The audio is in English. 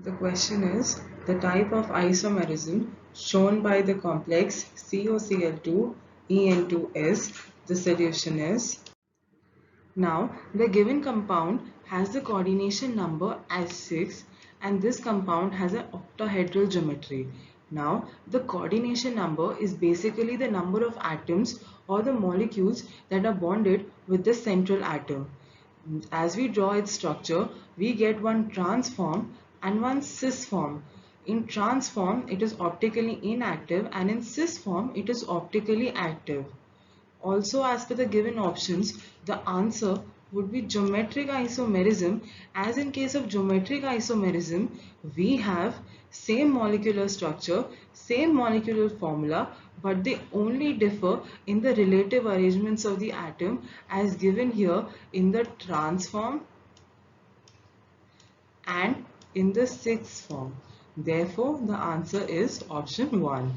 The question is the type of isomerism shown by the complex COCl2 En2S. The solution is. Now the given compound has the coordination number as 6 and this compound has an octahedral geometry. Now the coordination number is basically the number of atoms or the molecules that are bonded with the central atom. As we draw its structure, we get one trans form and one cis form. In trans form, it is optically inactive, and in cis form, it is optically active. Also, as per the given options, the answer would be geometric isomerism. As in case of geometric isomerism, we have same molecular structure, same molecular formula, but they only differ in the relative arrangements of the atom as given here in the trans form and in the cis form. Therefore, the answer is option 1.